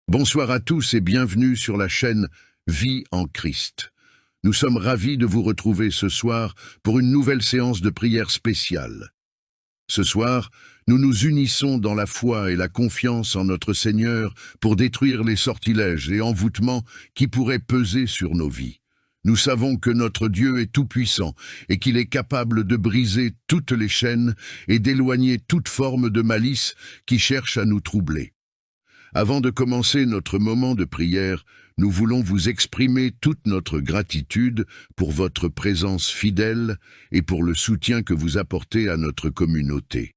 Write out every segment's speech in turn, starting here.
Bonsoir à tous et bienvenue sur la chaîne Vie en Christ. Nous sommes ravis de vous retrouver ce soir pour une nouvelle séance de prière spéciale. Ce soir, nous nous unissons dans la foi et la confiance en notre Seigneur pour détruire les sortilèges et envoûtements qui pourraient peser sur nos vies. Nous savons que notre Dieu est tout-puissant et qu'il est capable de briser toutes les chaînes et d'éloigner toute forme de malice qui cherche à nous troubler. Avant de commencer notre moment de prière, nous voulons vous exprimer toute notre gratitude pour votre présence fidèle et pour le soutien que vous apportez à notre communauté.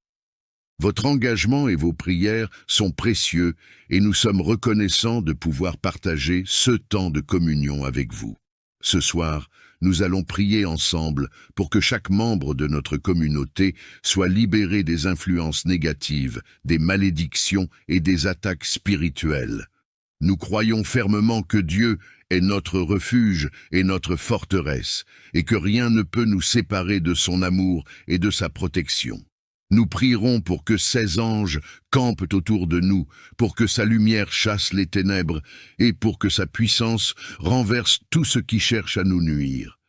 Votre engagement et vos prières sont précieux et nous sommes reconnaissants de pouvoir partager ce temps de communion avec vous. Ce soir, nous allons prier ensemble pour que chaque membre de notre communauté soit libéré des influences négatives, des malédictions et des attaques spirituelles. Nous croyons fermement que Dieu est notre refuge et notre forteresse, et que rien ne peut nous séparer de son amour et de sa protection. Nous prierons pour que ses anges campent autour de nous, pour que sa lumière chasse les ténèbres et pour que sa puissance renverse tout ce qui cherche à nous nuire.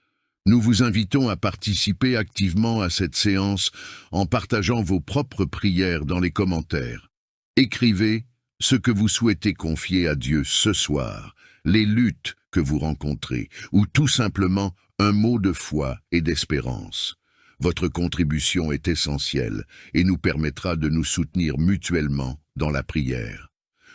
Nous vous invitons à participer activement à cette séance en partageant vos propres prières dans les commentaires. Écrivez ce que vous souhaitez confier à Dieu ce soir, les luttes que vous rencontrez, ou tout simplement un mot de foi et d'espérance. Votre contribution est essentielle et nous permettra de nous soutenir mutuellement dans la prière.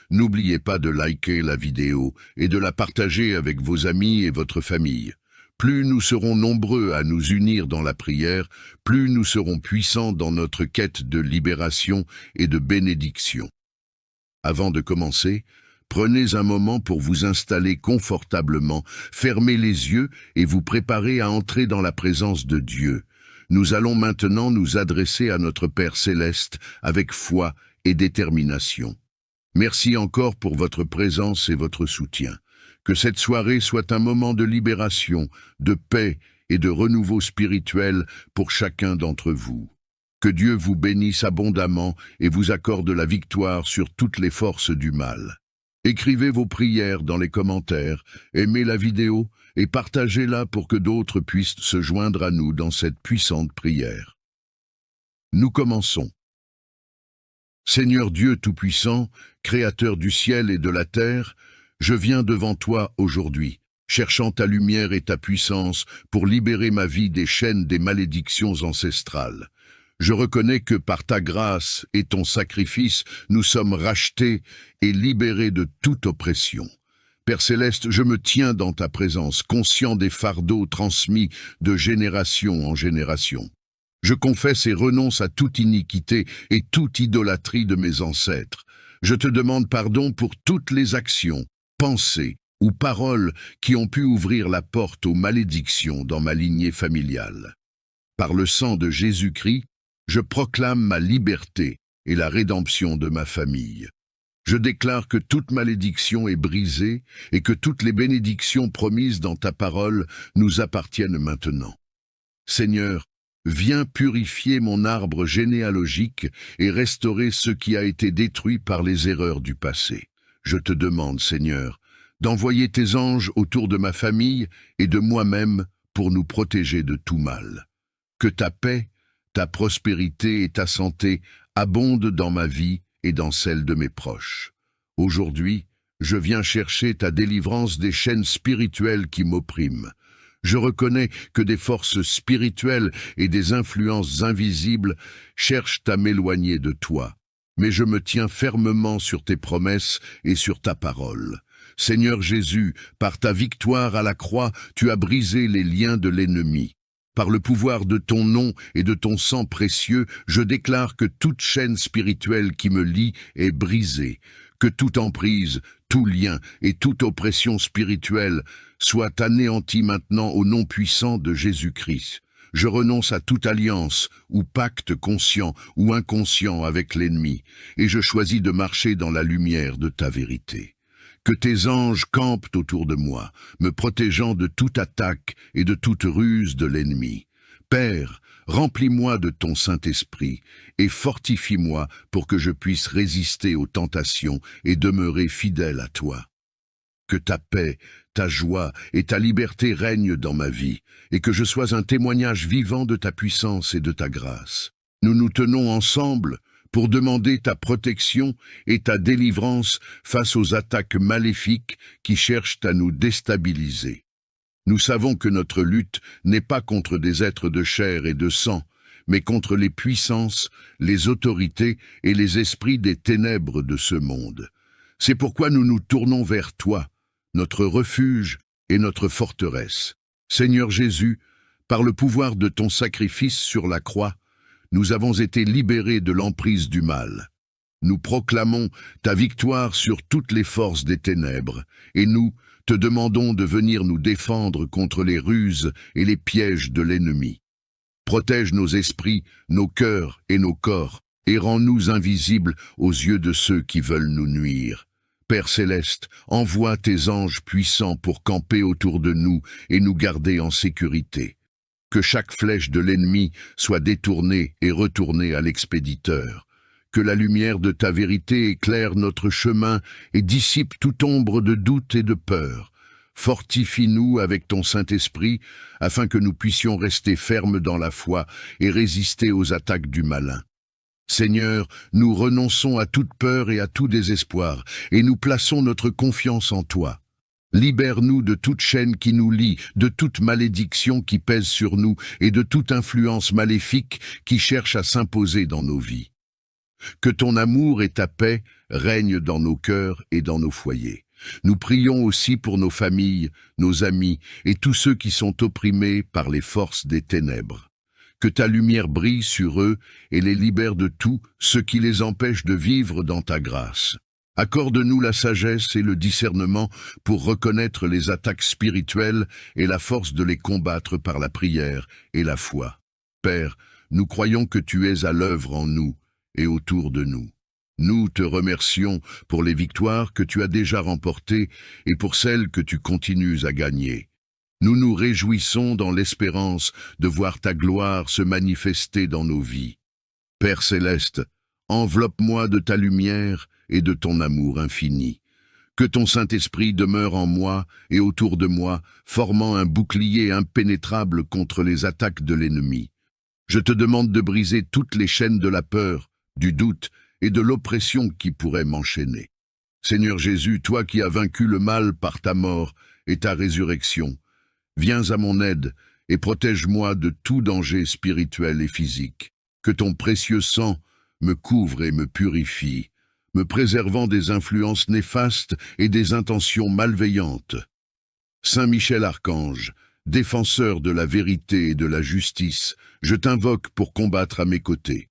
N'oubliez pas de liker la vidéo et de la partager avec vos amis et votre famille. Plus nous serons nombreux à nous unir dans la prière, plus nous serons puissants dans notre quête de libération et de bénédiction. Avant de commencer, prenez un moment pour vous installer confortablement, fermez les yeux et vous préparer à entrer dans la présence de Dieu. Nous allons maintenant nous adresser à notre Père Céleste avec foi et détermination. Merci encore pour votre présence et votre soutien. Que cette soirée soit un moment de libération, de paix et de renouveau spirituel pour chacun d'entre vous. Que Dieu vous bénisse abondamment et vous accorde la victoire sur toutes les forces du mal. Écrivez vos prières dans les commentaires, aimez la vidéo et partagez-la pour que d'autres puissent se joindre à nous dans cette puissante prière. Nous commençons. Seigneur Dieu Tout-Puissant, Créateur du ciel et de la terre, je viens devant toi aujourd'hui, cherchant ta lumière et ta puissance pour libérer ma vie des chaînes des malédictions ancestrales. Je reconnais que par ta grâce et ton sacrifice, nous sommes rachetés et libérés de toute oppression. Père Céleste, je me tiens dans ta présence, conscient des fardeaux transmis de génération en génération. Je confesse et renonce à toute iniquité et toute idolâtrie de mes ancêtres. Je te demande pardon pour toutes les actions, pensées ou paroles qui ont pu ouvrir la porte aux malédictions dans ma lignée familiale. Par le sang de Jésus-Christ, je proclame ma liberté et la rédemption de ma famille. Je déclare que toute malédiction est brisée et que toutes les bénédictions promises dans ta parole nous appartiennent maintenant. Seigneur, viens purifier mon arbre généalogique et restaurer ce qui a été détruit par les erreurs du passé. Je te demande, Seigneur, d'envoyer tes anges autour de ma famille et de moi-même pour nous protéger de tout mal. Que ta paix, ta prospérité et ta santé abondent dans ma vie et dans celle de mes proches. Aujourd'hui, je viens chercher ta délivrance des chaînes spirituelles qui m'oppriment. Je reconnais que des forces spirituelles et des influences invisibles cherchent à m'éloigner de toi. Mais je me tiens fermement sur tes promesses et sur ta parole. Seigneur Jésus, par ta victoire à la croix, tu as brisé les liens de l'ennemi. Par le pouvoir de ton nom et de ton sang précieux, je déclare que toute chaîne spirituelle qui me lie est brisée, que toute emprise, tout lien et toute oppression spirituelle soit anéantie maintenant au nom puissant de Jésus-Christ. Je renonce à toute alliance ou pacte conscient ou inconscient avec l'ennemi, et je choisis de marcher dans la lumière de ta vérité. Que tes anges campent autour de moi, me protégeant de toute attaque et de toute ruse de l'ennemi. Père, remplis-moi de ton Saint-Esprit et fortifie-moi pour que je puisse résister aux tentations et demeurer fidèle à toi. Que ta paix, ta joie et ta liberté règnent dans ma vie, et que je sois un témoignage vivant de ta puissance et de ta grâce. Nous nous tenons ensemble pour demander ta protection et ta délivrance face aux attaques maléfiques qui cherchent à nous déstabiliser. Nous savons que notre lutte n'est pas contre des êtres de chair et de sang, mais contre les puissances, les autorités et les esprits des ténèbres de ce monde. C'est pourquoi nous nous tournons vers toi, notre refuge et notre forteresse. Seigneur Jésus, par le pouvoir de ton sacrifice sur la croix, nous avons été libérés de l'emprise du mal. Nous proclamons ta victoire sur toutes les forces des ténèbres, et nous te demandons de venir nous défendre contre les ruses et les pièges de l'ennemi. Protège nos esprits, nos cœurs et nos corps, et rends-nous invisibles aux yeux de ceux qui veulent nous nuire. Père céleste, envoie tes anges puissants pour camper autour de nous et nous garder en sécurité. Que chaque flèche de l'ennemi soit détournée et retournée à l'expéditeur. Que la lumière de ta vérité éclaire notre chemin et dissipe toute ombre de doute et de peur. Fortifie-nous avec ton Saint-Esprit, afin que nous puissions rester fermes dans la foi et résister aux attaques du malin. Seigneur, nous renonçons à toute peur et à tout désespoir, et nous plaçons notre confiance en toi. Libère-nous de toute chaîne qui nous lie, de toute malédiction qui pèse sur nous, et de toute influence maléfique qui cherche à s'imposer dans nos vies. Que ton amour et ta paix règnent dans nos cœurs et dans nos foyers. Nous prions aussi pour nos familles, nos amis et tous ceux qui sont opprimés par les forces des ténèbres. Que ta lumière brille sur eux et les libère de tout ce qui les empêche de vivre dans ta grâce. Accorde-nous la sagesse et le discernement pour reconnaître les attaques spirituelles et la force de les combattre par la prière et la foi. Père, nous croyons que tu es à l'œuvre en nous et autour de nous. Nous te remercions pour les victoires que tu as déjà remportées et pour celles que tu continues à gagner. Nous nous réjouissons dans l'espérance de voir ta gloire se manifester dans nos vies. Père céleste, enveloppe-moi de ta lumière et de ton amour infini. Que ton Saint-Esprit demeure en moi et autour de moi, formant un bouclier impénétrable contre les attaques de l'ennemi. Je te demande de briser toutes les chaînes de la peur, du doute et de l'oppression qui pourraient m'enchaîner. Seigneur Jésus, toi qui as vaincu le mal par ta mort et ta résurrection, viens à mon aide et protège-moi de tout danger spirituel et physique. Que ton précieux sang me couvre et me purifie, me préservant des influences néfastes et des intentions malveillantes. Saint Michel Archange, défenseur de la vérité et de la justice, je t'invoque pour combattre à mes côtés.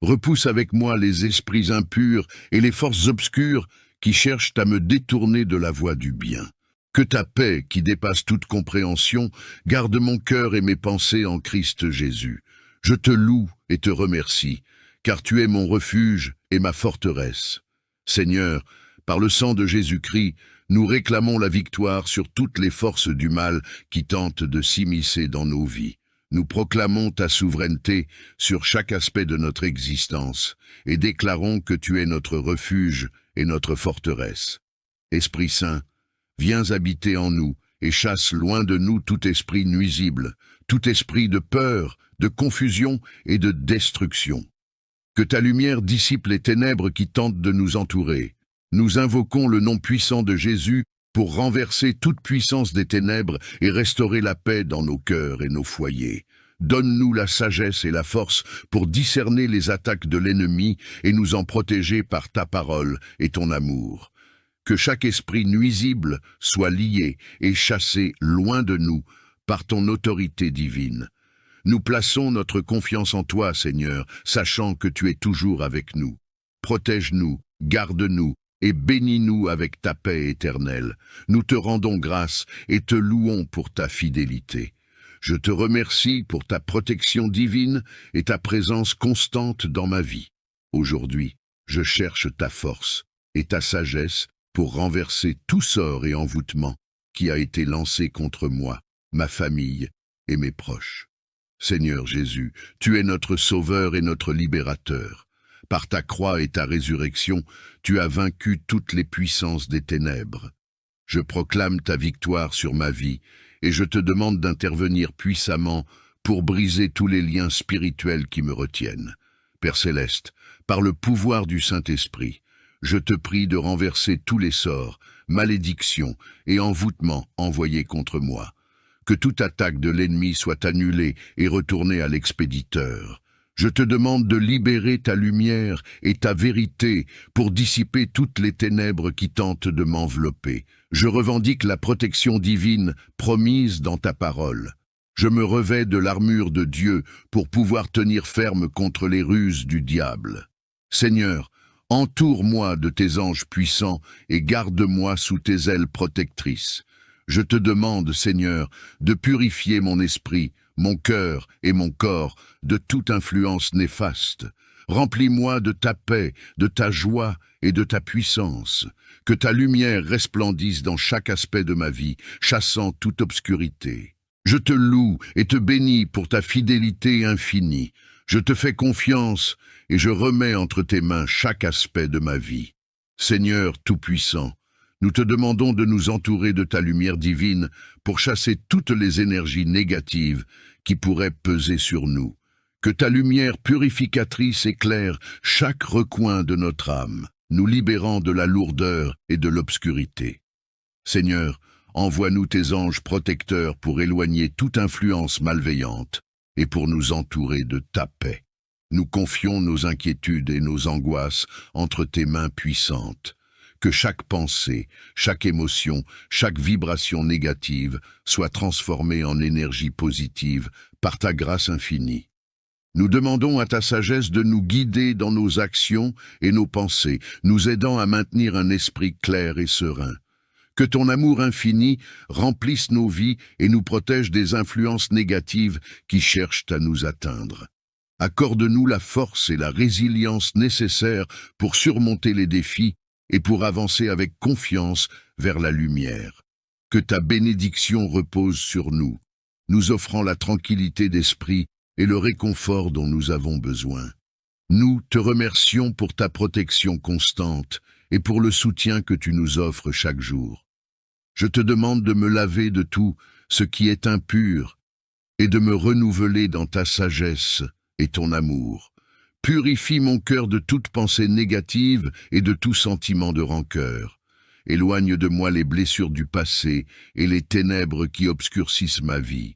Repousse avec moi les esprits impurs et les forces obscures qui cherchent à me détourner de la voie du bien. Que ta paix, qui dépasse toute compréhension, garde mon cœur et mes pensées en Christ Jésus. Je te loue et te remercie, car tu es mon refuge et ma forteresse. Seigneur, par le sang de Jésus-Christ, nous réclamons la victoire sur toutes les forces du mal qui tentent de s'immiscer dans nos vies. Nous proclamons ta souveraineté sur chaque aspect de notre existence et déclarons que tu es notre refuge et notre forteresse. Esprit Saint, viens habiter en nous et chasse loin de nous tout esprit nuisible, tout esprit de peur, de confusion et de destruction. Que ta lumière dissipe les ténèbres qui tentent de nous entourer. Nous invoquons le nom puissant de Jésus pour renverser toute puissance des ténèbres et restaurer la paix dans nos cœurs et nos foyers. Donne-nous la sagesse et la force pour discerner les attaques de l'ennemi et nous en protéger par ta parole et ton amour. Que chaque esprit nuisible soit lié et chassé loin de nous par ton autorité divine. Nous plaçons notre confiance en toi, Seigneur, sachant que tu es toujours avec nous. Protège-nous, garde-nous et bénis-nous avec ta paix éternelle. Nous te rendons grâce et te louons pour ta fidélité. Je te remercie pour ta protection divine et ta présence constante dans ma vie. Aujourd'hui, je cherche ta force et ta sagesse pour renverser tout sort et envoûtement qui a été lancé contre moi, ma famille et mes proches. Seigneur Jésus, tu es notre Sauveur et notre Libérateur. Par ta croix et ta résurrection, tu as vaincu toutes les puissances des ténèbres. Je proclame ta victoire sur ma vie et je te demande d'intervenir puissamment pour briser tous les liens spirituels qui me retiennent. Père Céleste, par le pouvoir du Saint-Esprit, je te prie de renverser tous les sorts, malédictions et envoûtements envoyés contre moi. Que toute attaque de l'ennemi soit annulée et retournée à l'expéditeur. Je te demande de libérer ta lumière et ta vérité pour dissiper toutes les ténèbres qui tentent de m'envelopper. Je revendique la protection divine promise dans ta parole. Je me revêts de l'armure de Dieu pour pouvoir tenir ferme contre les ruses du diable. Seigneur, entoure-moi de tes anges puissants et garde-moi sous tes ailes protectrices. Je te demande, Seigneur, de purifier mon esprit, mon cœur et mon corps de toute influence néfaste. Remplis-moi de ta paix, de ta joie et de ta puissance. Que ta lumière resplendisse dans chaque aspect de ma vie, chassant toute obscurité. Je te loue et te bénis pour ta fidélité infinie. Je te fais confiance et je remets entre tes mains chaque aspect de ma vie. Seigneur Tout-Puissant, nous te demandons de nous entourer de ta lumière divine pour chasser toutes les énergies négatives qui pourraient peser sur nous. Que ta lumière purificatrice éclaire chaque recoin de notre âme, nous libérant de la lourdeur et de l'obscurité. Seigneur, envoie-nous tes anges protecteurs pour éloigner toute influence malveillante et pour nous entourer de ta paix. Nous confions nos inquiétudes et nos angoisses entre tes mains puissantes. Que chaque pensée, chaque émotion, chaque vibration négative soit transformée en énergie positive par ta grâce infinie. Nous demandons à ta sagesse de nous guider dans nos actions et nos pensées, nous aidant à maintenir un esprit clair et serein. Que ton amour infini remplisse nos vies et nous protège des influences négatives qui cherchent à nous atteindre. Accorde-nous la force et la résilience nécessaires pour surmonter les défis et pour avancer avec confiance vers la lumière. Que ta bénédiction repose sur nous, nous offrant la tranquillité d'esprit et le réconfort dont nous avons besoin. Nous te remercions pour ta protection constante et pour le soutien que tu nous offres chaque jour. Je te demande de me laver de tout ce qui est impur et de me renouveler dans ta sagesse et ton amour. Purifie mon cœur de toute pensée négative et de tout sentiment de rancœur. Éloigne de moi les blessures du passé et les ténèbres qui obscurcissent ma vie.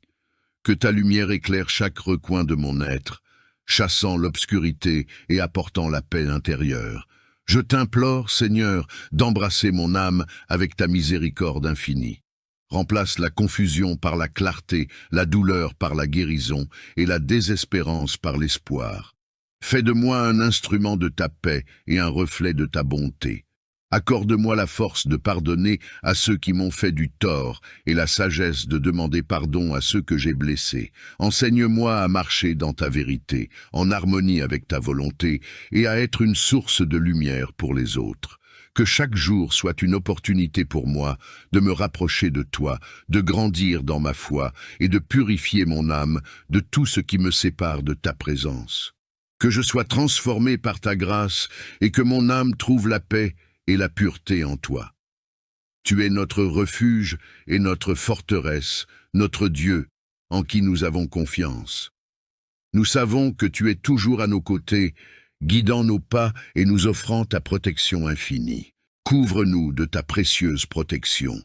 Que ta lumière éclaire chaque recoin de mon être, chassant l'obscurité et apportant la paix intérieure. Je t'implore, Seigneur, d'embrasser mon âme avec ta miséricorde infinie. Remplace la confusion par la clarté, la douleur par la guérison et la désespérance par l'espoir. Fais de moi un instrument de ta paix et un reflet de ta bonté. Accorde-moi la force de pardonner à ceux qui m'ont fait du tort et la sagesse de demander pardon à ceux que j'ai blessés. Enseigne-moi à marcher dans ta vérité, en harmonie avec ta volonté, et à être une source de lumière pour les autres. Que chaque jour soit une opportunité pour moi de me rapprocher de toi, de grandir dans ma foi et de purifier mon âme de tout ce qui me sépare de ta présence. Que je sois transformé par ta grâce et que mon âme trouve la paix et la pureté en toi. Tu es notre refuge et notre forteresse, notre Dieu, en qui nous avons confiance. Nous savons que tu es toujours à nos côtés, guidant nos pas et nous offrant ta protection infinie. Couvre-nous de ta précieuse protection.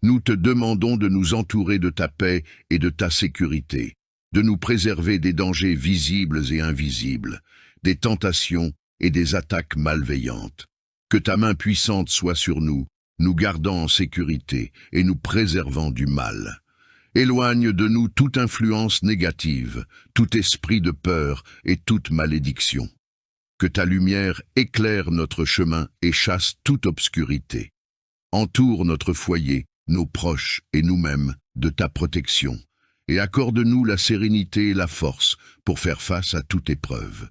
Nous te demandons de nous entourer de ta paix et de ta sécurité, de nous préserver des dangers visibles et invisibles, des tentations et des attaques malveillantes. Que ta main puissante soit sur nous, nous gardant en sécurité et nous préservant du mal. Éloigne de nous toute influence négative, tout esprit de peur et toute malédiction. Que ta lumière éclaire notre chemin et chasse toute obscurité. Entoure notre foyer, nos proches et nous-mêmes de ta protection, et accorde-nous la sérénité et la force pour faire face à toute épreuve.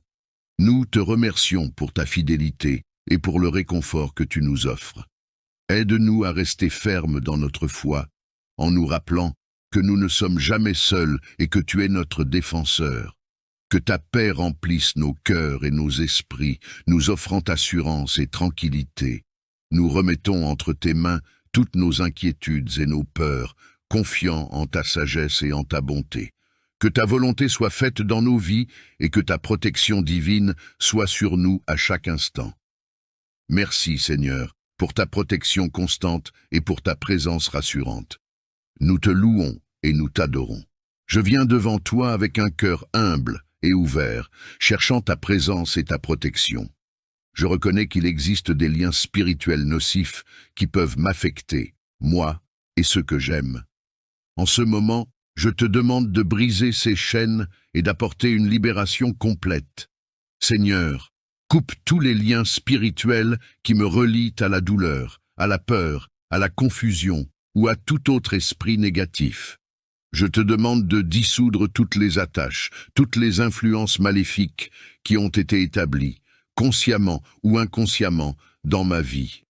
Nous te remercions pour ta fidélité et pour le réconfort que tu nous offres. Aide-nous à rester fermes dans notre foi, en nous rappelant que nous ne sommes jamais seuls et que tu es notre défenseur. Que ta paix remplisse nos cœurs et nos esprits, nous offrant assurance et tranquillité. Nous remettons entre tes mains toutes nos inquiétudes et nos peurs, confiants en ta sagesse et en ta bonté. Que ta volonté soit faite dans nos vies et que ta protection divine soit sur nous à chaque instant. Merci, Seigneur, pour ta protection constante et pour ta présence rassurante. Nous te louons et nous t'adorons. Je viens devant toi avec un cœur humble et ouvert, cherchant ta présence et ta protection. Je reconnais qu'il existe des liens spirituels nocifs qui peuvent m'affecter, moi et ceux que j'aime. En ce moment, je te demande de briser ces chaînes et d'apporter une libération complète. Seigneur, coupe tous les liens spirituels qui me relient à la douleur, à la peur, à la confusion ou à tout autre esprit négatif. Je te demande de dissoudre toutes les attaches, toutes les influences maléfiques qui ont été établies, consciemment ou inconsciemment, dans ma vie.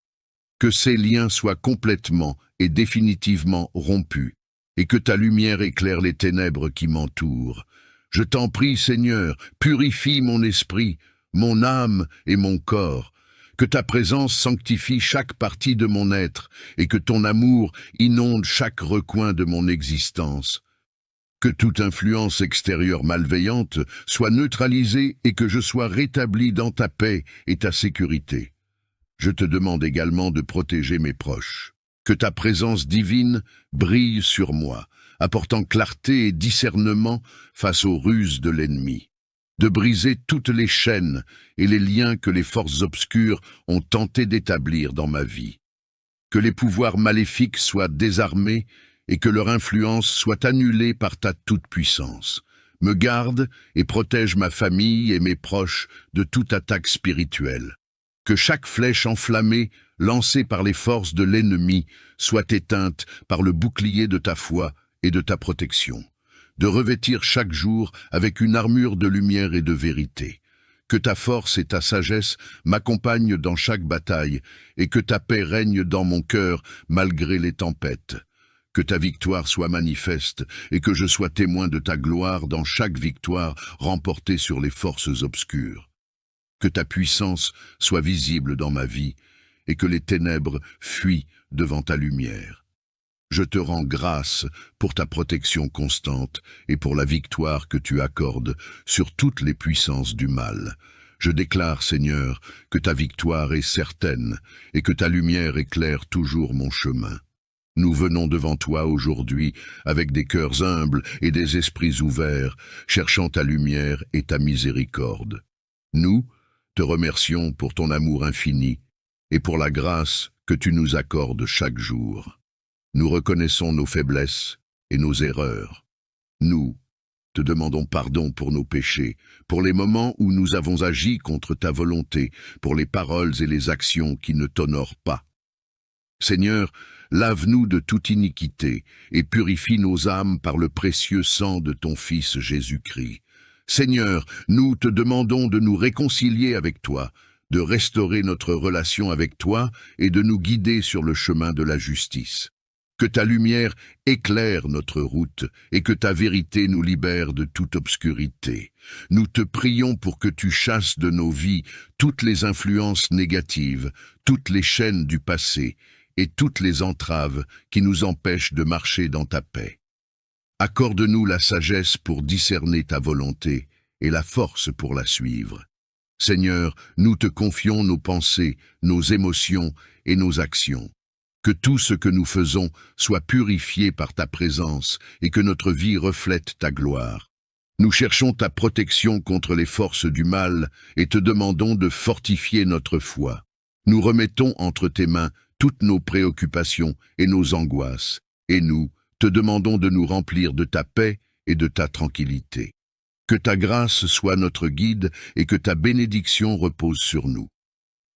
Que ces liens soient complètement et définitivement rompus, et que ta lumière éclaire les ténèbres qui m'entourent. Je t'en prie, Seigneur, purifie mon esprit, mon âme et mon corps. Que ta présence sanctifie chaque partie de mon être et que ton amour inonde chaque recoin de mon existence. Que toute influence extérieure malveillante soit neutralisée et que je sois rétabli dans ta paix et ta sécurité. Je te demande également de protéger mes proches. Que ta présence divine brille sur moi, apportant clarté et discernement face aux ruses de l'ennemi. De briser toutes les chaînes et les liens que les forces obscures ont tenté d'établir dans ma vie. Que les pouvoirs maléfiques soient désarmés et que leur influence soit annulée par ta toute-puissance. Me garde et protège ma famille et mes proches de toute attaque spirituelle. Que chaque flèche enflammée, lancée par les forces de l'ennemi, soit éteinte par le bouclier de ta foi et de ta protection. De revêtir chaque jour avec une armure de lumière et de vérité. Que ta force et ta sagesse m'accompagnent dans chaque bataille et que ta paix règne dans mon cœur malgré les tempêtes. Que ta victoire soit manifeste et que je sois témoin de ta gloire dans chaque victoire remportée sur les forces obscures. Que ta puissance soit visible dans ma vie et que les ténèbres fuient devant ta lumière. Je te rends grâce pour ta protection constante et pour la victoire que tu accordes sur toutes les puissances du mal. Je déclare, Seigneur, que ta victoire est certaine et que ta lumière éclaire toujours mon chemin. Nous venons devant toi aujourd'hui avec des cœurs humbles et des esprits ouverts, cherchant ta lumière et ta miséricorde. Nous te remercions pour ton amour infini et pour la grâce que tu nous accordes chaque jour. Nous reconnaissons nos faiblesses et nos erreurs. Nous te demandons pardon pour nos péchés, pour les moments où nous avons agi contre ta volonté, pour les paroles et les actions qui ne t'honorent pas. Seigneur, lave-nous de toute iniquité et purifie nos âmes par le précieux sang de ton Fils Jésus-Christ. Seigneur, nous te demandons de nous réconcilier avec toi, de restaurer notre relation avec toi et de nous guider sur le chemin de la justice. Que ta lumière éclaire notre route et que ta vérité nous libère de toute obscurité. Nous te prions pour que tu chasses de nos vies toutes les influences négatives, toutes les chaînes du passé et toutes les entraves qui nous empêchent de marcher dans ta paix. Accorde-nous la sagesse pour discerner ta volonté et la force pour la suivre. Seigneur, nous te confions nos pensées, nos émotions et nos actions. Que tout ce que nous faisons soit purifié par ta présence et que notre vie reflète ta gloire. Nous cherchons ta protection contre les forces du mal et te demandons de fortifier notre foi. Nous remettons entre tes mains toutes nos préoccupations et nos angoisses, et nous te demandons de nous remplir de ta paix et de ta tranquillité. Que ta grâce soit notre guide et que ta bénédiction repose sur nous.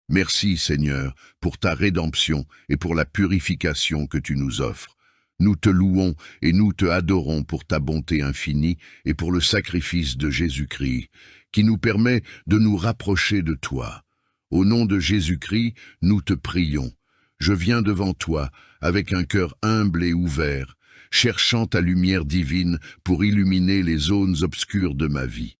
Merci, Seigneur, pour ta rédemption et pour la purification que tu nous offres. Nous te louons et nous te adorons pour ta bonté infinie et pour le sacrifice de Jésus-Christ, qui nous permet de nous rapprocher de toi. Au nom de Jésus-Christ, nous te prions. Je viens devant toi avec un cœur humble et ouvert, cherchant ta lumière divine pour illuminer les zones obscures de ma vie.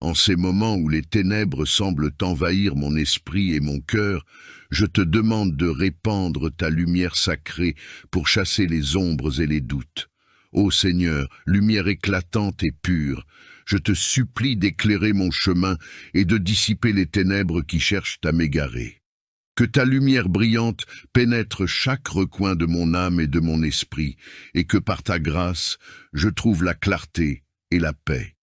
En ces moments où les ténèbres semblent envahir mon esprit et mon cœur, je te demande de répandre ta lumière sacrée pour chasser les ombres et les doutes. Ô Seigneur, lumière éclatante et pure, je te supplie d'éclairer mon chemin et de dissiper les ténèbres qui cherchent à m'égarer. Que ta lumière brillante pénètre chaque recoin de mon âme et de mon esprit, et que par ta grâce, je trouve la clarté et la paix.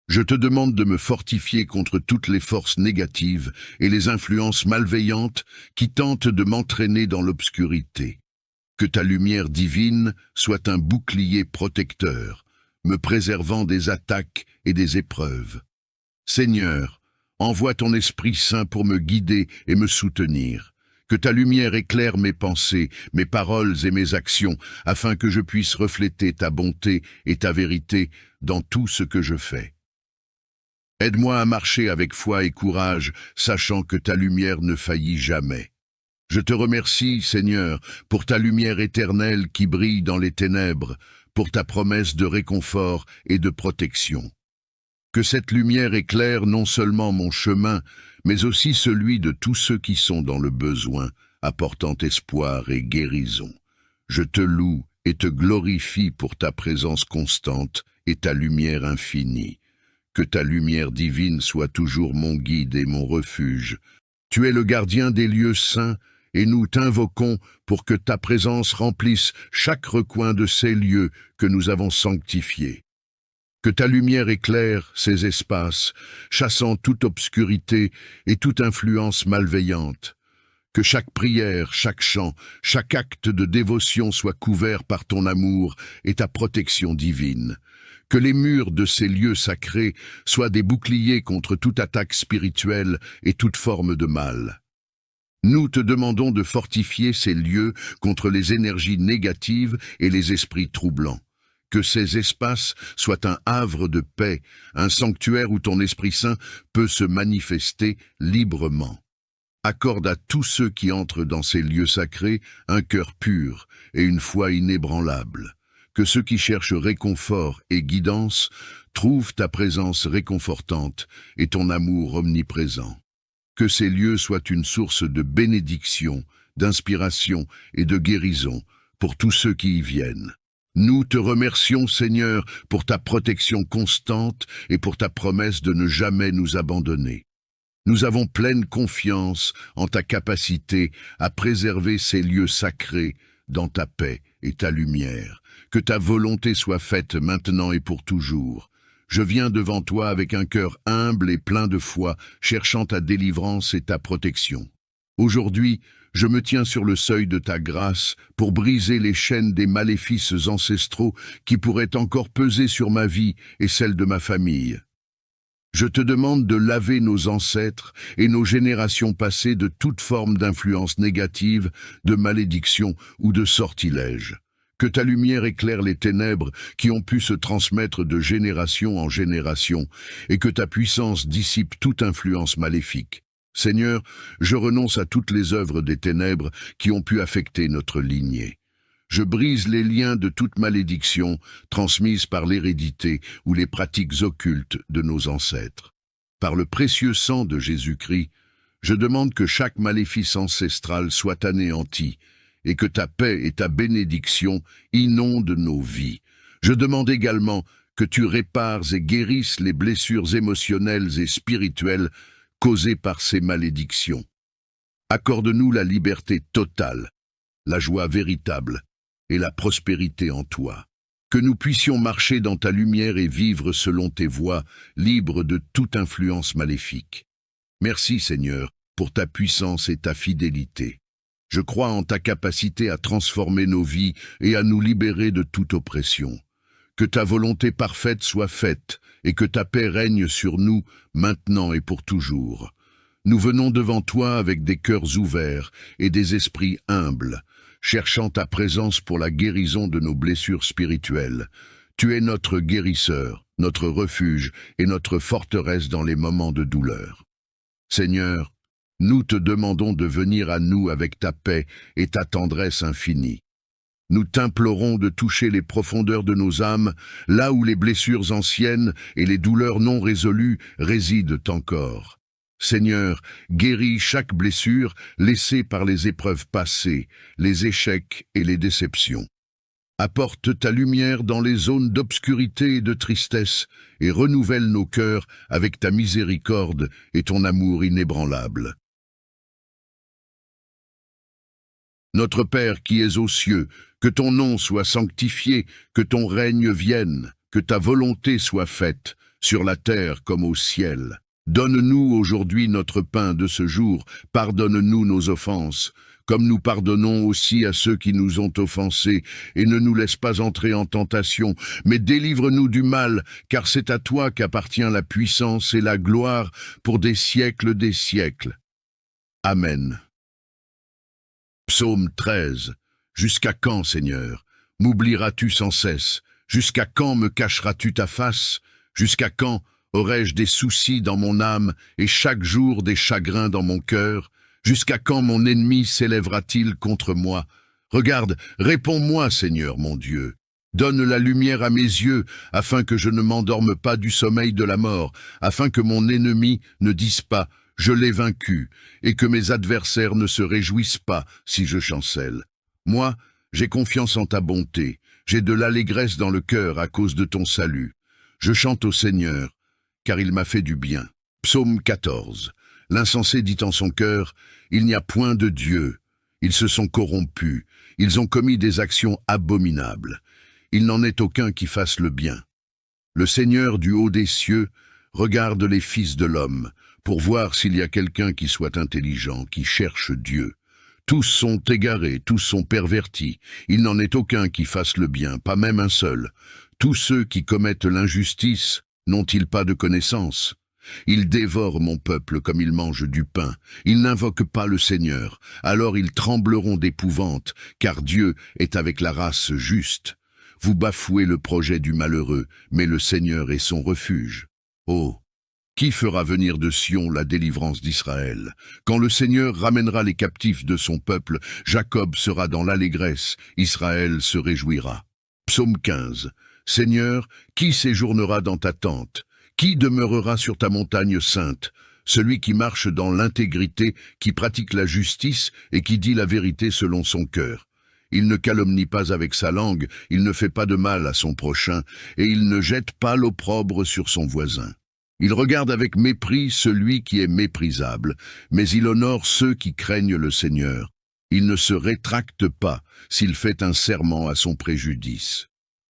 Je te demande de me fortifier contre toutes les forces négatives et les influences malveillantes qui tentent de m'entraîner dans l'obscurité. Que ta lumière divine soit un bouclier protecteur, me préservant des attaques et des épreuves. Seigneur, envoie ton Esprit Saint pour me guider et me soutenir. Que ta lumière éclaire mes pensées, mes paroles et mes actions, afin que je puisse refléter ta bonté et ta vérité dans tout ce que je fais. Aide-moi à marcher avec foi et courage, sachant que ta lumière ne faillit jamais. Je te remercie, Seigneur, pour ta lumière éternelle qui brille dans les ténèbres, pour ta promesse de réconfort et de protection. Que cette lumière éclaire non seulement mon chemin, mais aussi celui de tous ceux qui sont dans le besoin, apportant espoir et guérison. Je te loue et te glorifie pour ta présence constante et ta lumière infinie. Que ta lumière divine soit toujours mon guide et mon refuge. Tu es le gardien des lieux saints, et nous t'invoquons pour que ta présence remplisse chaque recoin de ces lieux que nous avons sanctifiés. Que ta lumière éclaire ces espaces, chassant toute obscurité et toute influence malveillante. Que chaque prière, chaque chant, chaque acte de dévotion soit couvert par ton amour et ta protection divine. Que les murs de ces lieux sacrés soient des boucliers contre toute attaque spirituelle et toute forme de mal. Nous te demandons de fortifier ces lieux contre les énergies négatives et les esprits troublants. Que ces espaces soient un havre de paix, un sanctuaire où ton Esprit Saint peut se manifester librement. Accorde à tous ceux qui entrent dans ces lieux sacrés un cœur pur et une foi inébranlable. Que ceux qui cherchent réconfort et guidance trouvent ta présence réconfortante et ton amour omniprésent. Que ces lieux soient une source de bénédiction, d'inspiration et de guérison pour tous ceux qui y viennent. Nous te remercions, Seigneur, pour ta protection constante et pour ta promesse de ne jamais nous abandonner. Nous avons pleine confiance en ta capacité à préserver ces lieux sacrés dans ta paix et ta lumière. Que ta volonté soit faite maintenant et pour toujours. Je viens devant toi avec un cœur humble et plein de foi, cherchant ta délivrance et ta protection. Aujourd'hui, je me tiens sur le seuil de ta grâce pour briser les chaînes des maléfices ancestraux qui pourraient encore peser sur ma vie et celle de ma famille. Je te demande de laver nos ancêtres et nos générations passées de toute forme d'influence négative, de malédiction ou de sortilège. Que ta lumière éclaire les ténèbres qui ont pu se transmettre de génération en génération et que ta puissance dissipe toute influence maléfique. Seigneur, je renonce à toutes les œuvres des ténèbres qui ont pu affecter notre lignée. Je brise les liens de toute malédiction transmise par l'hérédité ou les pratiques occultes de nos ancêtres. Par le précieux sang de Jésus-Christ, je demande que chaque maléfice ancestral soit anéanti et que ta paix et ta bénédiction inondent nos vies. Je demande également que tu répares et guérisses les blessures émotionnelles et spirituelles causées par ces malédictions. Accorde-nous la liberté totale, la joie véritable et la prospérité en toi. Que nous puissions marcher dans ta lumière et vivre selon tes voies, libres de toute influence maléfique. Merci Seigneur pour ta puissance et ta fidélité. Je crois en ta capacité à transformer nos vies et à nous libérer de toute oppression. Que ta volonté parfaite soit faite et que ta paix règne sur nous maintenant et pour toujours. Nous venons devant toi avec des cœurs ouverts et des esprits humbles, cherchant ta présence pour la guérison de nos blessures spirituelles. Tu es notre guérisseur, notre refuge et notre forteresse dans les moments de douleur. Seigneur, nous te demandons de venir à nous avec ta paix et ta tendresse infinie. Nous t'implorons de toucher les profondeurs de nos âmes, là où les blessures anciennes et les douleurs non résolues résident encore. Seigneur, guéris chaque blessure laissée par les épreuves passées, les échecs et les déceptions. Apporte ta lumière dans les zones d'obscurité et de tristesse et renouvelle nos cœurs avec ta miséricorde et ton amour inébranlable. Notre Père qui es aux cieux, que ton nom soit sanctifié, que ton règne vienne, que ta volonté soit faite, sur la terre comme au ciel. Donne-nous aujourd'hui notre pain de ce jour, pardonne-nous nos offenses, comme nous pardonnons aussi à ceux qui nous ont offensés, et ne nous laisse pas entrer en tentation, mais délivre-nous du mal, car c'est à toi qu'appartient la puissance et la gloire pour des siècles des siècles. Amen. Psaume 13. Jusqu'à quand, Seigneur, m'oublieras-tu sans cesse? Jusqu'à quand me cacheras-tu ta face? Jusqu'à quand aurai-je des soucis dans mon âme et chaque jour des chagrins dans mon cœur? Jusqu'à quand mon ennemi s'élèvera-t-il contre moi? Regarde, réponds-moi, Seigneur mon Dieu. Donne la lumière à mes yeux, afin que je ne m'endorme pas du sommeil de la mort, afin que mon ennemi ne dise pas « je l'ai vaincu » et que mes adversaires ne se réjouissent pas si je chancelle. Moi, j'ai confiance en ta bonté, j'ai de l'allégresse dans le cœur à cause de ton salut. Je chante au Seigneur, car il m'a fait du bien. Psaume 14. L'insensé dit en son cœur, « Il n'y a point de Dieu. » Ils se sont corrompus, ils ont commis des actions abominables. Il n'en est aucun qui fasse le bien. Le Seigneur du haut des cieux regarde les fils de l'homme, pour voir s'il y a quelqu'un qui soit intelligent, qui cherche Dieu. Tous sont égarés, tous sont pervertis. Il n'en est aucun qui fasse le bien, pas même un seul. Tous ceux qui commettent l'injustice n'ont-ils pas de connaissance? Ils dévorent mon peuple comme ils mangent du pain. Ils n'invoquent pas le Seigneur. Alors ils trembleront d'épouvante, car Dieu est avec la race juste. Vous bafouez le projet du malheureux, mais le Seigneur est son refuge. Oh! Qui fera venir de Sion la délivrance d'Israël? Quand le Seigneur ramènera les captifs de son peuple, Jacob sera dans l'allégresse, Israël se réjouira. Psaume 15. Seigneur, qui séjournera dans ta tente? Qui demeurera sur ta montagne sainte? Celui qui marche dans l'intégrité, qui pratique la justice et qui dit la vérité selon son cœur. Il ne calomnie pas avec sa langue, il ne fait pas de mal à son prochain, et il ne jette pas l'opprobre sur son voisin. Il regarde avec mépris celui qui est méprisable, mais il honore ceux qui craignent le Seigneur. Il ne se rétracte pas s'il fait un serment à son préjudice.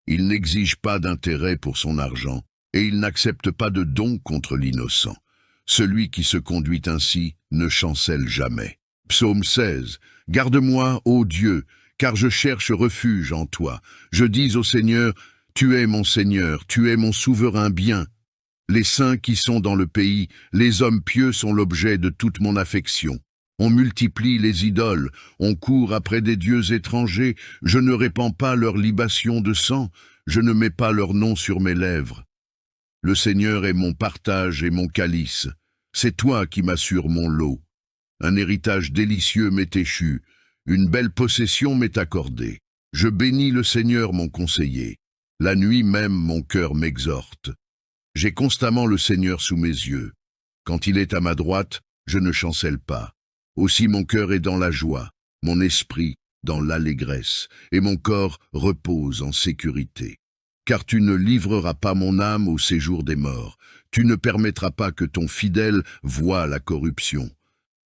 Il n'exige pas d'intérêt pour son argent, et il n'accepte pas de don contre l'innocent. Celui qui se conduit ainsi ne chancelle jamais. Psaume 16. Garde-moi, ô Dieu, car je cherche refuge en toi. Je dis au Seigneur, tu es mon Seigneur, tu es mon souverain bien. Les saints qui sont dans le pays, les hommes pieux sont l'objet de toute mon affection. On multiplie les idoles, on court après des dieux étrangers, je ne répands pas leur libation de sang, je ne mets pas leur nom sur mes lèvres. Le Seigneur est mon partage et mon calice, c'est toi qui m'assures mon lot. Un héritage délicieux m'est échu, une belle possession m'est accordée. Je bénis le Seigneur mon conseiller, la nuit même mon cœur m'exhorte. J'ai constamment le Seigneur sous mes yeux. Quand il est à ma droite, je ne chancelle pas. Aussi mon cœur est dans la joie, mon esprit dans l'allégresse, et mon corps repose en sécurité. Car tu ne livreras pas mon âme au séjour des morts. Tu ne permettras pas que ton fidèle voie la corruption.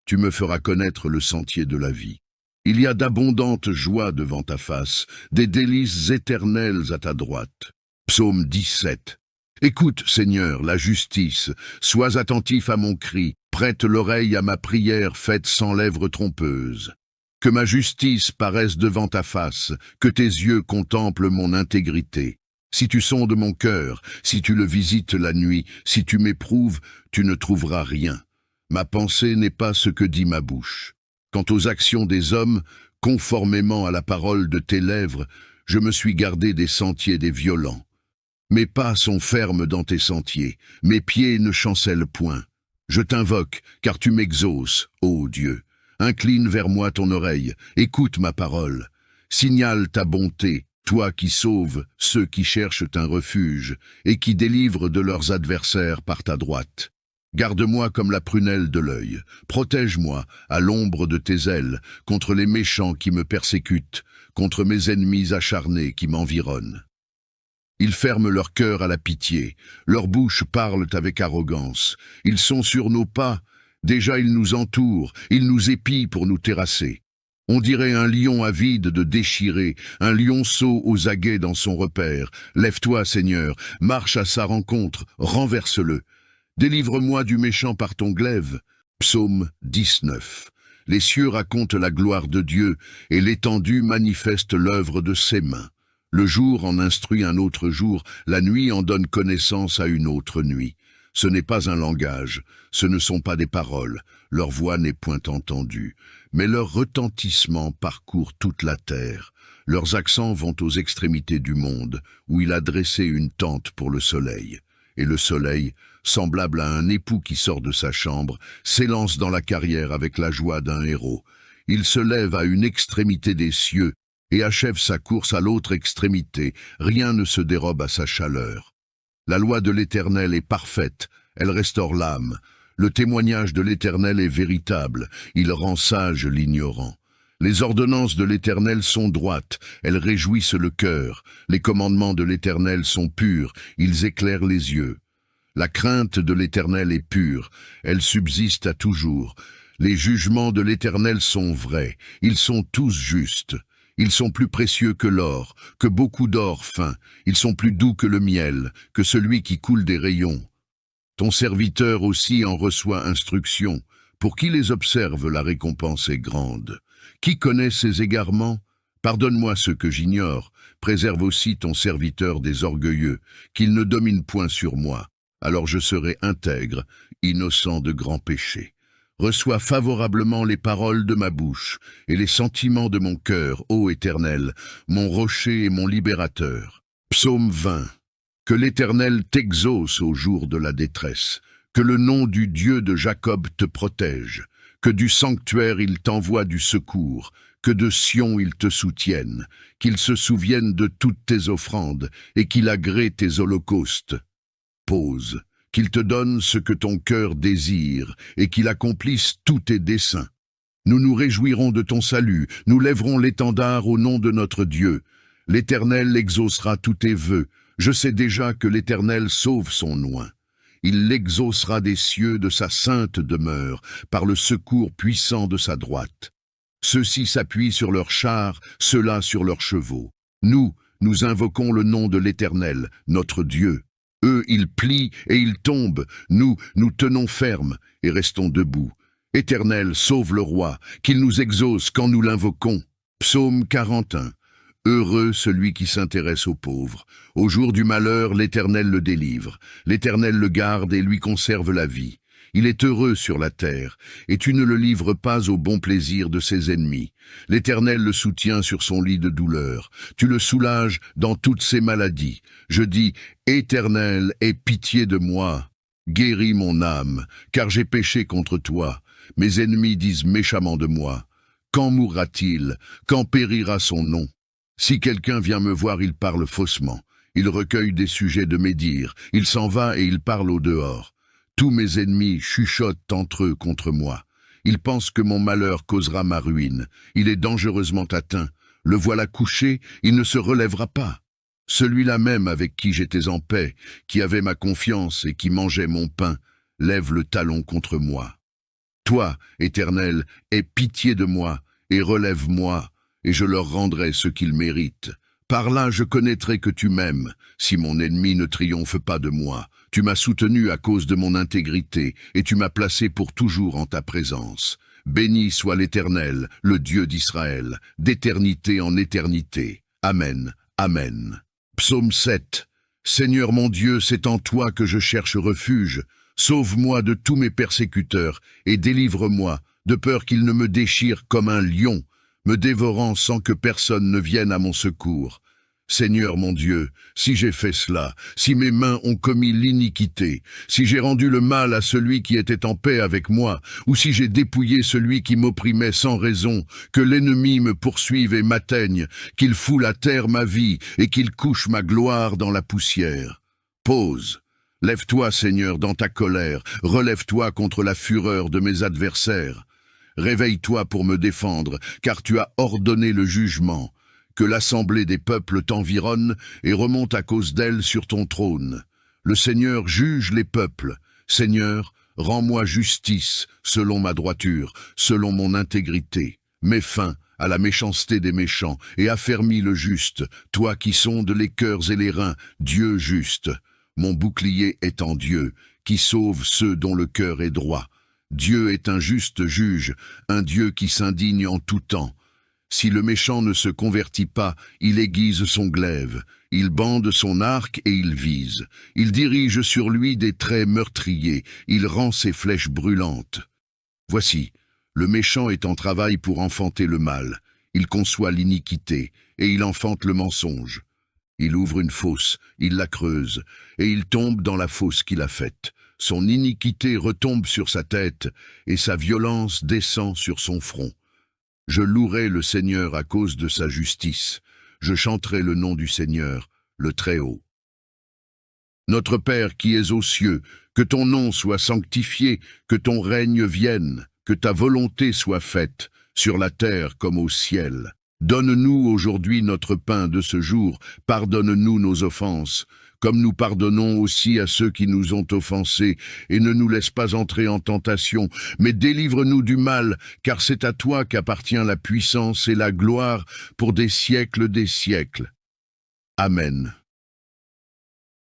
Tu me feras connaître le sentier de la vie. Il y a d'abondantes joies devant ta face, des délices éternelles à ta droite. Psaume 17. Écoute, Seigneur, la justice, sois attentif à mon cri, prête l'oreille à ma prière faite sans lèvres trompeuses. Que ma justice paraisse devant ta face, que tes yeux contemplent mon intégrité. Si tu sondes mon cœur, si tu le visites la nuit, si tu m'éprouves, tu ne trouveras rien. Ma pensée n'est pas ce que dit ma bouche. Quant aux actions des hommes, conformément à la parole de tes lèvres, je me suis gardé des sentiers des violents. Mes pas sont fermes dans tes sentiers, mes pieds ne chancellent point. Je t'invoque, car tu m'exauces, ô Dieu. Incline vers moi ton oreille, écoute ma parole. Signale ta bonté, toi qui sauves ceux qui cherchent un refuge et qui délivrent de leurs adversaires par ta droite. Garde-moi comme la prunelle de l'œil, protège-moi à l'ombre de tes ailes contre les méchants qui me persécutent, contre mes ennemis acharnés qui m'environnent. Ils ferment leur cœur à la pitié, leurs bouches parlent avec arrogance, ils sont sur nos pas, déjà ils nous entourent, ils nous épient pour nous terrasser. On dirait un lion avide de déchirer, un lionceau aux aguets dans son repère. Lève-toi, Seigneur, marche à sa rencontre, renverse-le. Délivre-moi du méchant par ton glaive. Psaume 19. Les cieux racontent la gloire de Dieu, et l'étendue manifeste l'œuvre de ses mains. Le jour en instruit un autre jour, la nuit en donne connaissance à une autre nuit. Ce n'est pas un langage, ce ne sont pas des paroles, leur voix n'est point entendue, mais leur retentissement parcourt toute la terre. Leurs accents vont aux extrémités du monde, où il a dressé une tente pour le soleil. Et le soleil, semblable à un époux qui sort de sa chambre, s'élance dans la carrière avec la joie d'un héros. Il se lève à une extrémité des cieux et achève sa course à l'autre extrémité, rien ne se dérobe à sa chaleur. La loi de l'Éternel est parfaite, elle restaure l'âme. Le témoignage de l'Éternel est véritable, il rend sage l'ignorant. Les ordonnances de l'Éternel sont droites, elles réjouissent le cœur. Les commandements de l'Éternel sont purs, ils éclairent les yeux. La crainte de l'Éternel est pure, elle subsiste à toujours. Les jugements de l'Éternel sont vrais, ils sont tous justes. Ils sont plus précieux que l'or, que beaucoup d'or fin. Ils sont plus doux que le miel, que celui qui coule des rayons. Ton serviteur aussi en reçoit instruction. Pour qui les observe, la récompense est grande. Qui connaît ses égarements? Pardonne-moi ceux que j'ignore. Préserve aussi ton serviteur des orgueilleux, qu'il ne domine point sur moi. Alors je serai intègre, innocent de grands péchés. Reçois favorablement les paroles de ma bouche et les sentiments de mon cœur, ô Éternel, mon rocher et mon libérateur. Psaume 20. Que l'Éternel t'exauce au jour de la détresse, que le nom du Dieu de Jacob te protège, que du sanctuaire il t'envoie du secours, que de Sion il te soutienne, qu'il se souvienne de toutes tes offrandes et qu'il agrée tes holocaustes. Pause. Qu'il te donne ce que ton cœur désire, et qu'il accomplisse tous tes desseins. Nous nous réjouirons de ton salut, nous lèverons l'étendard au nom de notre Dieu. L'Éternel exaucera tous tes vœux, je sais déjà que l'Éternel sauve son oint. Il l'exaucera des cieux de sa sainte demeure, par le secours puissant de sa droite. Ceux-ci s'appuient sur leurs chars, ceux-là sur leurs chevaux. Nous invoquons le nom de l'Éternel, notre Dieu. Eux, ils plient et ils tombent. Nous tenons ferme et restons debout. Éternel, sauve le roi, qu'il nous exauce quand nous l'invoquons. Psaume 41. Heureux celui qui s'intéresse aux pauvres. Au jour du malheur, l'Éternel le délivre. L'Éternel le garde et lui conserve la vie. Il est heureux sur la terre, et tu ne le livres pas au bon plaisir de ses ennemis. L'Éternel le soutient sur son lit de douleur. Tu le soulages dans toutes ses maladies. Je dis, Éternel, aie pitié de moi. Guéris mon âme, car j'ai péché contre toi. Mes ennemis disent méchamment de moi. Quand mourra-t-il? Quand périra son nom? Si quelqu'un vient me voir, il parle faussement. Il recueille des sujets de médire. Il s'en va et il parle au dehors. Tous mes ennemis chuchotent entre eux contre moi. Ils pensent que mon malheur causera ma ruine. Il est dangereusement atteint. Le voilà couché, il ne se relèvera pas. Celui-là même avec qui j'étais en paix, qui avait ma confiance et qui mangeait mon pain, lève le talon contre moi. Toi, Éternel, aie pitié de moi et relève-moi, et je leur rendrai ce qu'ils méritent. Par là je connaîtrai que tu m'aimes, si mon ennemi ne triomphe pas de moi. Tu m'as soutenu à cause de mon intégrité, et tu m'as placé pour toujours en ta présence. Béni soit l'Éternel, le Dieu d'Israël, d'éternité en éternité. Amen. Amen. Psaume 7. Seigneur mon Dieu, c'est en toi que je cherche refuge. Sauve-moi de tous mes persécuteurs, et délivre-moi, de peur qu'ils ne me déchirent comme un lion, me dévorant sans que personne ne vienne à mon secours. Seigneur mon Dieu, si j'ai fait cela, si mes mains ont commis l'iniquité, si j'ai rendu le mal à celui qui était en paix avec moi, ou si j'ai dépouillé celui qui m'opprimait sans raison, que l'ennemi me poursuive et m'atteigne, qu'il foule à terre ma vie et qu'il couche ma gloire dans la poussière. Pause. Lève-toi, Seigneur, dans ta colère, relève-toi contre la fureur de mes adversaires. Réveille-toi pour me défendre, car tu as ordonné le jugement. Que l'assemblée des peuples t'environne et remonte à cause d'elle sur ton trône. Le Seigneur juge les peuples. Seigneur, rends-moi justice selon ma droiture, selon mon intégrité. Mets fin à la méchanceté des méchants et affermis le juste, toi qui sondes les cœurs et les reins, Dieu juste. Mon bouclier est en Dieu, qui sauve ceux dont le cœur est droit. Dieu est un juste juge, un Dieu qui s'indigne en tout temps. Si le méchant ne se convertit pas, il aiguise son glaive, il bande son arc et il vise. Il dirige sur lui des traits meurtriers, il rend ses flèches brûlantes. Voici, le méchant est en travail pour enfanter le mal. Il conçoit l'iniquité et il enfante le mensonge. Il ouvre une fosse, il la creuse, et il tombe dans la fosse qu'il a faite. Son iniquité retombe sur sa tête, et sa violence descend sur son front. Je louerai le Seigneur à cause de sa justice. Je chanterai le nom du Seigneur, le Très-Haut. Notre Père qui es aux cieux, que ton nom soit sanctifié, que ton règne vienne, que ta volonté soit faite, sur la terre comme au ciel. Donne-nous aujourd'hui notre pain de ce jour, pardonne-nous nos offenses, comme nous pardonnons aussi à ceux qui nous ont offensés, et ne nous laisse pas entrer en tentation, mais délivre-nous du mal, car c'est à toi qu'appartient la puissance et la gloire pour des siècles des siècles. Amen.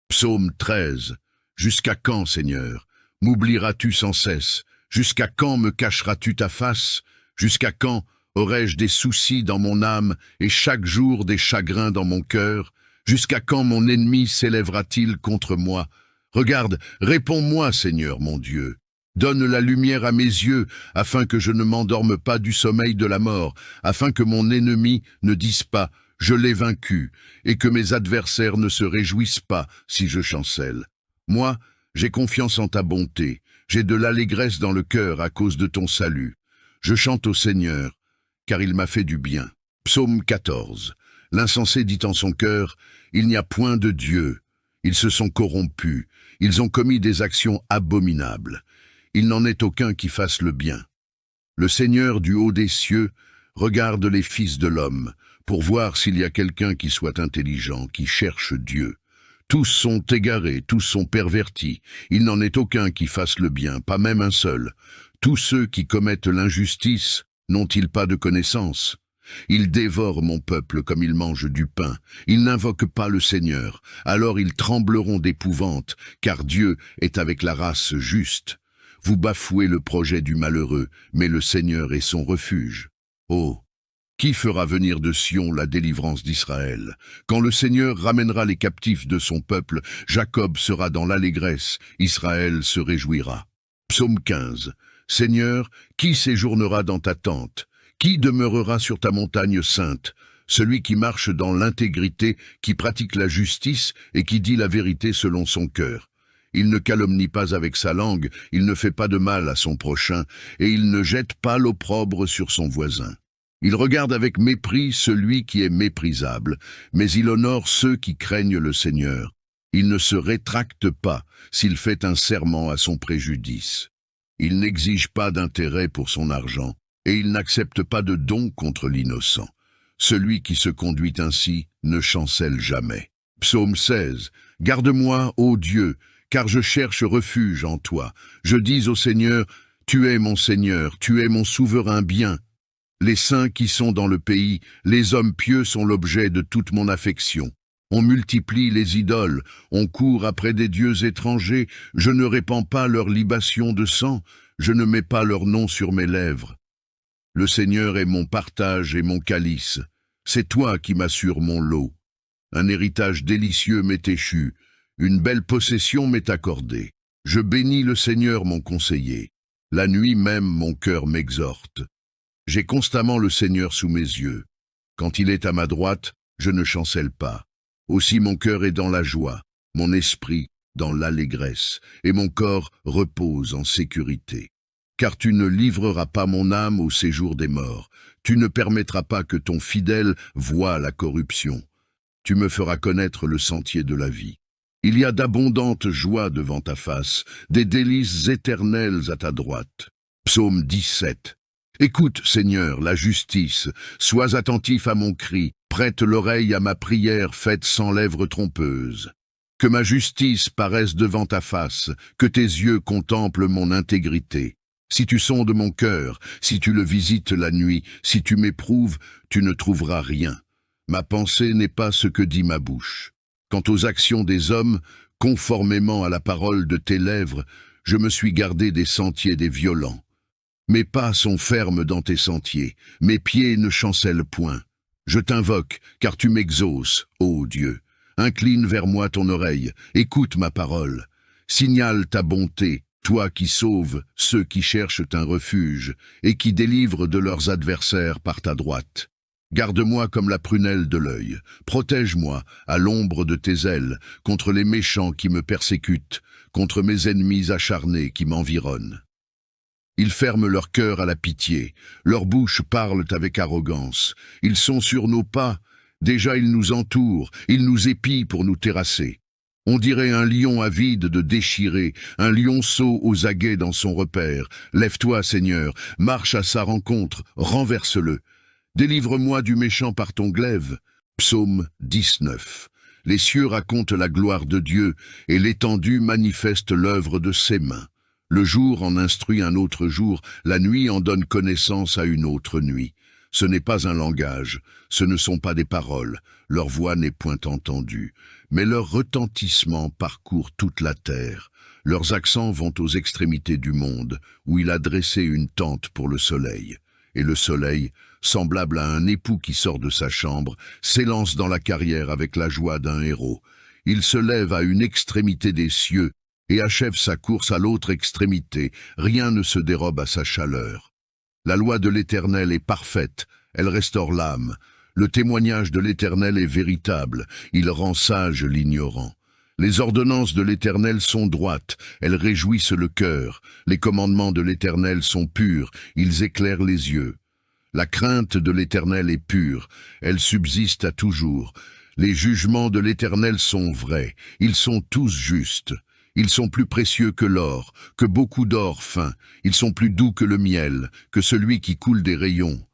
Psaume 13. Jusqu'à quand, Seigneur, m'oublieras-tu sans cesse? Jusqu'à quand me cacheras-tu ta face? Jusqu'à quand aurai-je des soucis dans mon âme et chaque jour des chagrins dans mon cœur? Jusqu'à quand mon ennemi s'élèvera-t-il contre moi? Regarde, réponds-moi, Seigneur mon Dieu. Donne la lumière à mes yeux, afin que je ne m'endorme pas du sommeil de la mort, afin que mon ennemi ne dise pas « je l'ai vaincu » et que mes adversaires ne se réjouissent pas si je chancelle. Moi, j'ai confiance en ta bonté, j'ai de l'allégresse dans le cœur à cause de ton salut. Je chante au Seigneur, car il m'a fait du bien. Psaume 14. L'insensé dit en son cœur, « Il n'y a point de Dieu. » Ils se sont corrompus, ils ont commis des actions abominables. Il n'en est aucun qui fasse le bien. Le Seigneur du haut des cieux regarde les fils de l'homme, pour voir s'il y a quelqu'un qui soit intelligent, qui cherche Dieu. Tous sont égarés, tous sont pervertis. Il n'en est aucun qui fasse le bien, pas même un seul. Tous ceux qui commettent l'injustice n'ont-ils pas de connaissance? Ils dévorent mon peuple comme ils mangent du pain. Ils n'invoquent pas le Seigneur. Alors ils trembleront d'épouvante, car Dieu est avec la race juste. Vous bafouez le projet du malheureux, mais le Seigneur est son refuge. Oh, qui fera venir de Sion la délivrance d'Israël? Quand le Seigneur ramènera les captifs de son peuple, Jacob sera dans l'allégresse, Israël se réjouira. Psaume 15. Seigneur, qui séjournera dans ta tente? Qui demeurera sur ta montagne sainte? Celui qui marche dans l'intégrité, qui pratique la justice et qui dit la vérité selon son cœur. Il ne calomnie pas avec sa langue, il ne fait pas de mal à son prochain, et il ne jette pas l'opprobre sur son voisin. Il regarde avec mépris celui qui est méprisable, mais il honore ceux qui craignent le Seigneur. Il ne se rétracte pas s'il fait un serment à son préjudice. Il n'exige pas d'intérêt pour son argent, et il n'accepte pas de don contre l'innocent. Celui qui se conduit ainsi ne chancelle jamais. Psaume 16. Garde-moi, ô Dieu, car je cherche refuge en toi. Je dis au Seigneur, tu es mon Seigneur, tu es mon souverain bien. Les saints qui sont dans le pays, les hommes pieux sont l'objet de toute mon affection. On multiplie les idoles, on court après des dieux étrangers, je ne répands pas leur libation de sang, je ne mets pas leur nom sur mes lèvres. Le Seigneur est mon partage et mon calice. C'est toi qui m'assures mon lot. Un héritage délicieux m'est échu. Une belle possession m'est accordée. Je bénis le Seigneur mon conseiller. La nuit même mon cœur m'exhorte. J'ai constamment le Seigneur sous mes yeux. Quand il est à ma droite, je ne chancelle pas. Aussi mon cœur est dans la joie, mon esprit dans l'allégresse, et mon corps repose en sécurité. Car tu ne livreras pas mon âme au séjour des morts, tu ne permettras pas que ton fidèle voie la corruption. Tu me feras connaître le sentier de la vie. Il y a d'abondantes joies devant ta face, des délices éternelles à ta droite. Psaume 17. Écoute, Seigneur, la justice, sois attentif à mon cri, prête l'oreille à ma prière faite sans lèvres trompeuses. Que ma justice paraisse devant ta face, que tes yeux contemplent mon intégrité. Si tu sondes mon cœur, si tu le visites la nuit, si tu m'éprouves, tu ne trouveras rien. Ma pensée n'est pas ce que dit ma bouche. Quant aux actions des hommes, conformément à la parole de tes lèvres, je me suis gardé des sentiers des violents. Mes pas sont fermes dans tes sentiers, mes pieds ne chancellent point. Je t'invoque, car tu m'exauces, ô Dieu. Incline vers moi ton oreille, écoute ma parole. Signale ta bonté, toi qui sauves ceux qui cherchent un refuge et qui délivrent de leurs adversaires par ta droite. Garde-moi comme la prunelle de l'œil, protège-moi à l'ombre de tes ailes contre les méchants qui me persécutent, contre mes ennemis acharnés qui m'environnent. Ils ferment leur cœur à la pitié, leurs bouches parlent avec arrogance, ils sont sur nos pas, déjà ils nous entourent, ils nous épient pour nous terrasser. On dirait un lion avide de déchirer, un lionceau aux aguets dans son repère. Lève-toi, Seigneur, marche à sa rencontre, renverse-le. Délivre-moi du méchant par ton glaive. Psaume 19. Les cieux racontent la gloire de Dieu, et l'étendue manifeste l'œuvre de ses mains. Le jour en instruit un autre jour, la nuit en donne connaissance à une autre nuit. Ce n'est pas un langage, ce ne sont pas des paroles, leur voix n'est point entendue, mais leur retentissement parcourt toute la terre. Leurs accents vont aux extrémités du monde, où il a dressé une tente pour le soleil. Et le soleil, semblable à un époux qui sort de sa chambre, s'élance dans la carrière avec la joie d'un héros. Il se lève à une extrémité des cieux et achève sa course à l'autre extrémité. Rien ne se dérobe à sa chaleur. La loi de l'Éternel est parfaite, elle restaure l'âme. Le témoignage de l'Éternel est véritable, il rend sage l'ignorant. Les ordonnances de l'Éternel sont droites, elles réjouissent le cœur. Les commandements de l'Éternel sont purs, ils éclairent les yeux. La crainte de l'Éternel est pure, elle subsiste à toujours. Les jugements de l'Éternel sont vrais, ils sont tous justes. Ils sont plus précieux que l'or, que beaucoup d'or fin. Ils sont plus doux que le miel, que celui qui coule des rayons.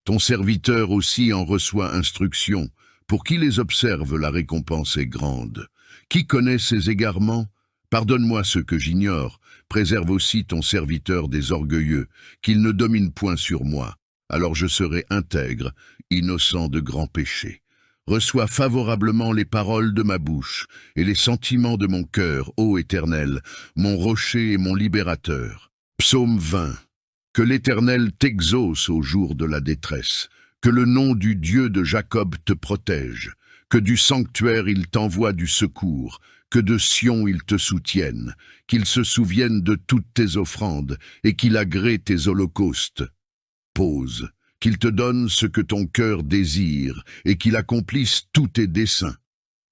Ton serviteur aussi en reçoit instruction. Pour qui les observe, la récompense est grande. Qui connaît ses égarements? Pardonne-moi ceux que j'ignore. Préserve aussi ton serviteur des orgueilleux, qu'il ne domine point sur moi. Alors je serai intègre, innocent de grands péchés. Reçois favorablement les paroles de ma bouche et les sentiments de mon cœur, ô Éternel, mon rocher et mon libérateur. Psaume 20. Que l'Éternel t'exauce au jour de la détresse, que le nom du Dieu de Jacob te protège, que du sanctuaire il t'envoie du secours, que de Sion il te soutienne, qu'il se souvienne de toutes tes offrandes et qu'il agrée tes holocaustes. Pause. Qu'il te donne ce que ton cœur désire, et qu'il accomplisse tous tes desseins.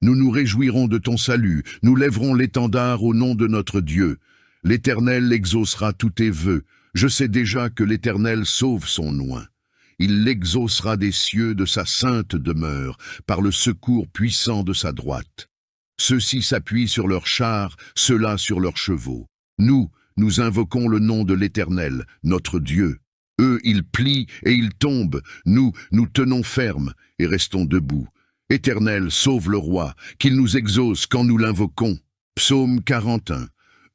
Nous nous réjouirons de ton salut, nous lèverons l'étendard au nom de notre Dieu. L'Éternel exaucera tous tes vœux, je sais déjà que l'Éternel sauve son oint. Il l'exaucera des cieux de sa sainte demeure, par le secours puissant de sa droite. Ceux-ci s'appuient sur leurs chars, ceux-là sur leurs chevaux. Nous invoquons le nom de l'Éternel, notre Dieu. Eux, ils plient et ils tombent. Nous tenons ferme et restons debout. Éternel, sauve le roi, qu'il nous exauce quand nous l'invoquons. Psaume 41.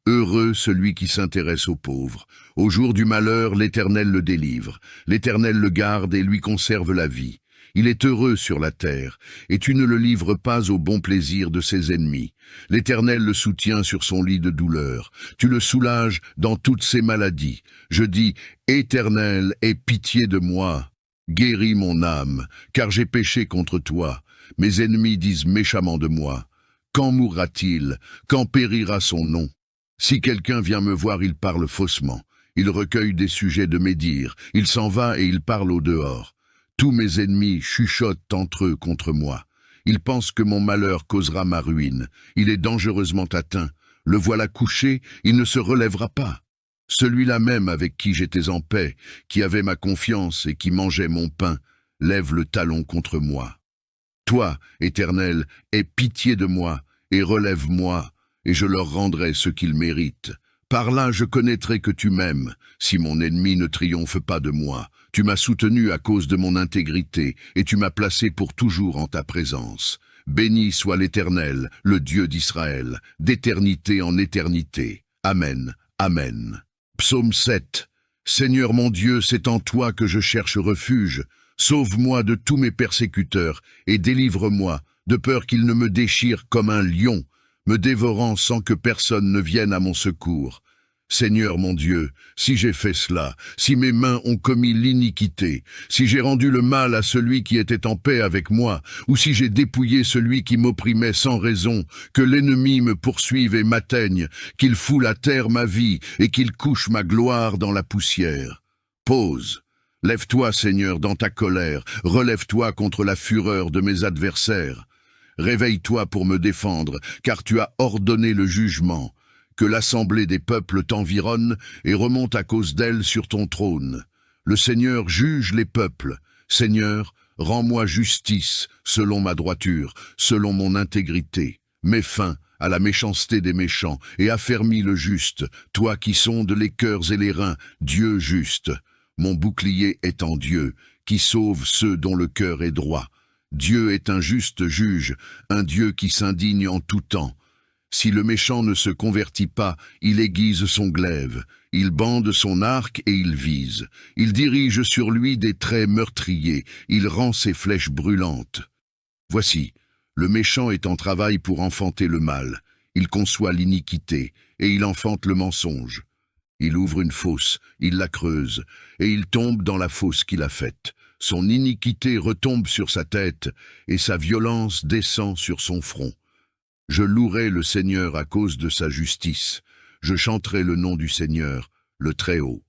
Heureux celui qui s'intéresse aux pauvres. Au jour du malheur, l'Éternel le délivre. L'Éternel le garde et lui conserve la vie. Il est heureux sur la terre, et tu ne le livres pas au bon plaisir de ses ennemis. L'Éternel le soutient sur son lit de douleur. Tu le soulages dans toutes ses maladies. Je dis, Éternel, aie pitié de moi. Guéris mon âme, car j'ai péché contre toi. Mes ennemis disent méchamment de moi. Quand mourra-t-il? Quand périra son nom? Si quelqu'un vient me voir, il parle faussement. Il recueille des sujets de médire. Il s'en va et il parle au dehors. Tous mes ennemis chuchotent entre eux contre moi. Il pense que mon malheur causera ma ruine. Il est dangereusement atteint. Le voilà couché, il ne se relèvera pas. Celui-là même avec qui j'étais en paix, qui avait ma confiance et qui mangeait mon pain, lève le talon contre moi. Toi, Éternel, aie pitié de moi et relève-moi, et je leur rendrai ce qu'ils méritent. Par là je connaîtrai que tu m'aimes, si mon ennemi ne triomphe pas de moi. Tu m'as soutenu à cause de mon intégrité, et tu m'as placé pour toujours en ta présence. Béni soit l'Éternel, le Dieu d'Israël, d'éternité en éternité. Amen. Amen. Psaume 7. Seigneur mon Dieu, c'est en toi que je cherche refuge. Sauve-moi de tous mes persécuteurs, et délivre-moi, de peur qu'ils ne me déchirent comme un lion, me dévorant sans que personne ne vienne à mon secours. Seigneur mon Dieu, si j'ai fait cela, si mes mains ont commis l'iniquité, si j'ai rendu le mal à celui qui était en paix avec moi, ou si j'ai dépouillé celui qui m'opprimait sans raison, que l'ennemi me poursuive et m'atteigne, qu'il foule à terre ma vie et qu'il couche ma gloire dans la poussière. Pause. Lève-toi, Seigneur, dans ta colère, relève-toi contre la fureur de mes adversaires. Réveille-toi pour me défendre, car tu as ordonné le jugement. Que l'assemblée des peuples t'environne et remonte à cause d'elle sur ton trône. Le Seigneur juge les peuples. Seigneur, rends-moi justice selon ma droiture, selon mon intégrité. Mets fin à la méchanceté des méchants et affermis le juste, toi qui sondes les cœurs et les reins, Dieu juste. Mon bouclier est en Dieu, qui sauve ceux dont le cœur est droit. Dieu est un juste juge, un Dieu qui s'indigne en tout temps. Si le méchant ne se convertit pas, il aiguise son glaive, il bande son arc et il vise. Il dirige sur lui des traits meurtriers, il rend ses flèches brûlantes. Voici, le méchant est en travail pour enfanter le mal. Il conçoit l'iniquité et il enfante le mensonge. Il ouvre une fosse, il la creuse, et il tombe dans la fosse qu'il a faite. Son iniquité retombe sur sa tête, et sa violence descend sur son front. Je louerai le Seigneur à cause de sa justice. Je chanterai le nom du Seigneur, le Très-Haut.